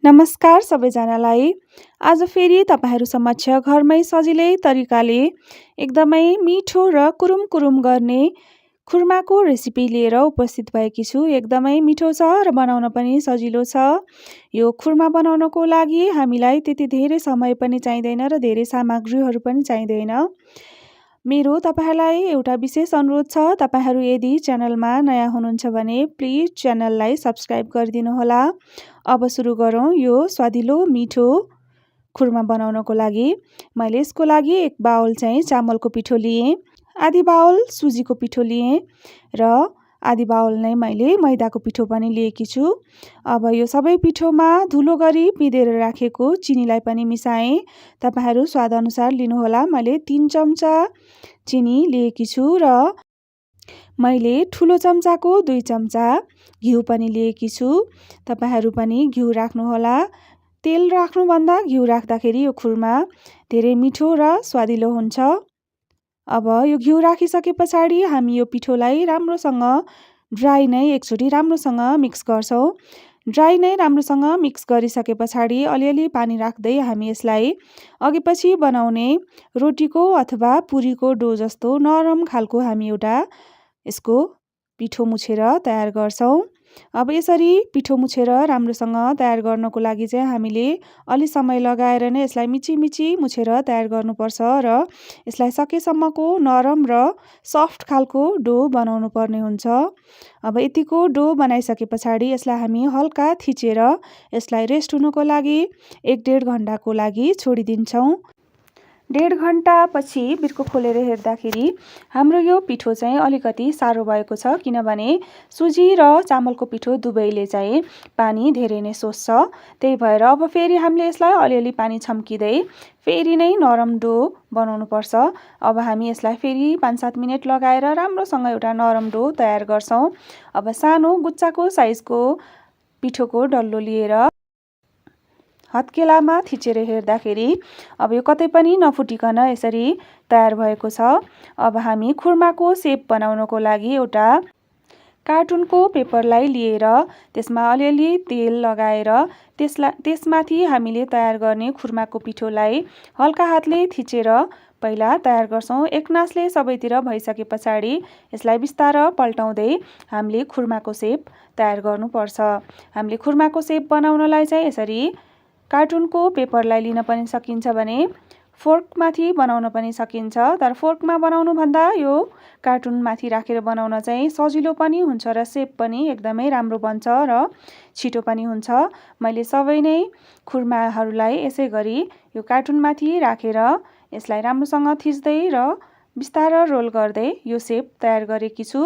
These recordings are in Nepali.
नमस्कार सबैजनालाई। आज फेरि तपाईहरू समक्ष घरमै सजिलै तरिकाले एकदमै मिठो र कुरुम कुरुम गर्ने खुर्माको रेसिपी लिएर उपस्थित भएकी छु। एकदमै मिठो छ र बनाउन पनि सजिलो छ। यो खुर्मा बनाउनको लागि हामीलाई त्यति धेरै समय पनि चाहिँदैन र धेरै सामग्रीहरू पनि चाहिँदैन। मेरो तपाईहरूलाई एउटा विशेष अनुरोध छ, तपाईहरू यदि च्यानलमा नयाँ हुनुहुन्छ भने प्लिज च्यानललाई सब्स्क्राइब गरिदिनु होला। अब सुरु गरौँ यो स्वादिलो मिठो खुर्मा बनाउनको लागि। मैले यसको लागि एक बाउल चाहिँ चामलको पिठो लिएँ, आधी बाउल सुजीको पिठो लिएँ र आधी बाउल नै मैले मैदाको पिठो पनि लिएकी छु। अब यो सबै पिठोमा धुलो गरी पिँधेर राखेको चिनीलाई पनि मिसाएँ। तपाईहरू स्वादअनुसार लिनुहोला। मैले 3 चम्चा चिनी लिएकी छु र मैले ठुलो चम्चाको 2 चम्चा घिउ पनि लिएकी छु। तपाईहरू पनि घिउ राख्नुहोला। तेल राख्नुभन्दा घिउ राख्दाखेरि यो खुर्मा धेरै मिठो र स्वादिलो हुन्छ। अब यो घिउ राखिसके पछाडि हामी यो पिठोलाई राम्रोसँग ड्राई नै एकचोटि राम्रोसँग मिक्स गर्छौँ। ड्राई नै राम्रोसँग मिक्स गरिसके पछाडि अलिअलि पानी राख्दै हामी यसलाई अघिपछि बनाउने रोटीको अथवा पुरीको डो जस्तो नरम खालको हामी एउटा यसको पिठो मुछेर तयार गर्छौँ। अब यसरी पिठो मुछेर राम्रोसँग तयार गर्नको लागि चाहिँ हामीले अलि समय लगाएर नै यसलाई मिची मुछेर तयार गर्नुपर्छ र यसलाई सकेसम्मको नरम र सफ्ट खालको डो बनाउनु पर्ने हुन्छ। अब यतिको डो बनाइसके पछाडि यसलाई हामी हल्का थिचेर यसलाई रेस्ट हुनको लागि 1-1.5 घण्टाको लागि छोडिदिन्छौँ। 1.5 घण्टा पछि बिर्को खोलेर हेर्दाखेरि हाम्रो यो पिठो चाहिँ अलिकति साह्रो भएको छ, किनभने सुजी र चामलको पिठो दुवैले चाहिँ पानी धेरै नै सोस्छ। त्यही भएर अब फेरि हामीले यसलाई अलिअलि पानी छम्किँदै फेरि नै नरम डो बनाउनु पर्छ। अब हामी यसलाई फेरि 5-7 मिनेट लगाएर राम्रोसँग एउटा नरम डो तयार गर्छौँ। अब सानो गुच्चाको साइजको पिठोको डल्लो लिएर हत्केलामा थिचेर हेर्दाखेरि अब यो कतै पनि नफुटिकन यसरी तयार भएको छ। अब हामी खुर्माको सेप बनाउनको लागि एउटा कार्टुनको पेपरलाई लिएर त्यसमा अलिअलि तेल लगाएर त्यसमाथि हामीले तयार गर्ने खुर्माको पिठोलाई हल्का हातले थिचेर पहिला तयार गर्छौँ। एकनासले सबैतिर भइसके पछाडि यसलाई बिस्तार पल्टाउँदै हामीले खुर्माको सेप तयार गर्नुपर्छ। हामीले खुर्माको सेप बनाउनलाई चाहिँ यसरी कार्टुनको पेपरलाई लिन पनि सकिन्छ भने फोर्कमाथि बनाउन पनि सकिन्छ। तर फोर्कमा बनाउनु भन्दा यो कार्टुनमाथि राखेर बनाउन चाहिँ सजिलो पनि हुन्छ र सेप पनि एकदमै राम्रो बन्छ र छिटो पनि हुन्छ। मैले सबै नै खुर्माहरूलाई यसै गरी यो कार्टुनमाथि राखेर यसलाई राम्रोसँग थिच्दै र बिस्तार रोल गर्दै यो सेप तयार गरेकी छु।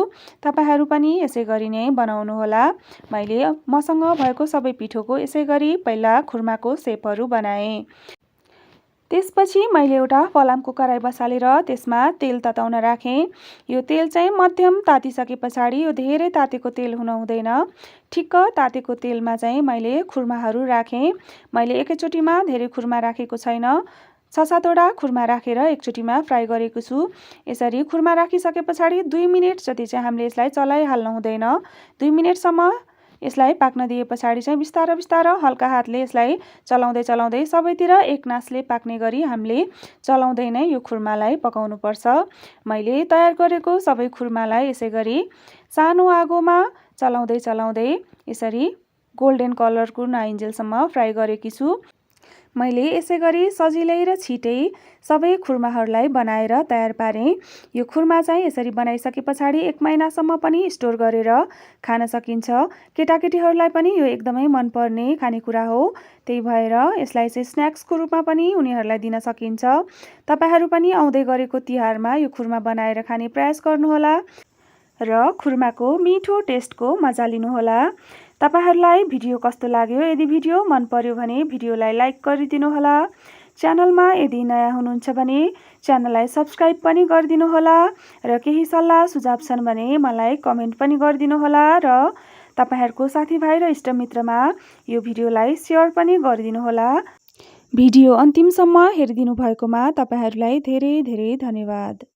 तपाईहरू पनि यसै गरी नै बनाउनुहोला। मैले मसँग भएको सबै पिठोको यसै गरी पहिला खुर्माको सेपहरू बनाएँ। त्यसपछि मैले एउटा फलामको कराई बसालेर त्यसमा तेल तताउन राखेँ। यो तेल चाहिँ मध्यम तातिसके पछाडि यो धेरै तातेको तेल हुन हुँदैन। ठिक्क तातेको तेलमा चाहिँ मैले खुर्माहरू राखेँ। मैले एकैचोटिमा धेरै खुर्मा राखेको छैन। 6-7 वटा खुर्मा राखेर एकचोटिमा फ्राई गरेको छु। यसरी खुर्मा राखिसके पछाडि 2 मिनेट जति चाहिँ हामीले यसलाई चलाइहाल्नु हुँदैन। 2 मिनेटसम्म यसलाई पाक्न दिए पछाडि चाहिँ बिस्तार हल्का हातले यसलाई चलाउँदै सबैतिर एकनासले पाक्ने गरी हामीले चलाउँदै नै यो खुर्मालाई पकाउनु पर्छ। मैले तयार गरेको सबै खुर्मालाई यसै गरी सानो आगोमा चलाउँदै यसरी गोल्डन कलरको नआइन्जेलसम्म फ्राई गरेकी छु। मैले यसै गरी सजिलै र छिटै सबै खुर्माहरूलाई बनाएर तयार पारेँ। यो खुर्मा चाहिँ यसरी बनाइसके पछाडि 1 महिनासम्म पनि स्टोर गरेर खान सकिन्छ। केटाकेटीहरूलाई पनि यो एकदमै मनपर्ने खानेकुरा हो। त्यही भएर यसलाई चाहिँ स्न्याक्सको रूपमा पनि उनीहरूलाई दिन सकिन्छ। तपाईहरू पनि आउँदै गरेको तिहारमा यो खुर्मा बनाएर खाने प्रयास गर्नुहोला र खुर्माको मिठो टेस्टको मजा लिनुहोला। तपाईहरूलाई भिडियो कस्तो लाग्यो? यदि भिडियो मन पर्यो भने भिडियोलाई लाइक गरिदिनुहोला। च्यानलमा यदि नयाँ हुनुहुन्छ भने च्यानललाई सब्स्क्राइब पनि गरिदिनुहोला र केही सल्लाह सुझाव छन् भने मलाई कमेन्ट पनि गरिदिनुहोला र तपाईहरूको साथीभाइ र इष्टमित्रमा यो भिडियोलाई सेयर पनि गरिदिनुहोला। भिडियो अन्तिमसम्म हेरिदिनु भएकोमा तपाईहरूलाई धेरै धेरै धन्यवाद।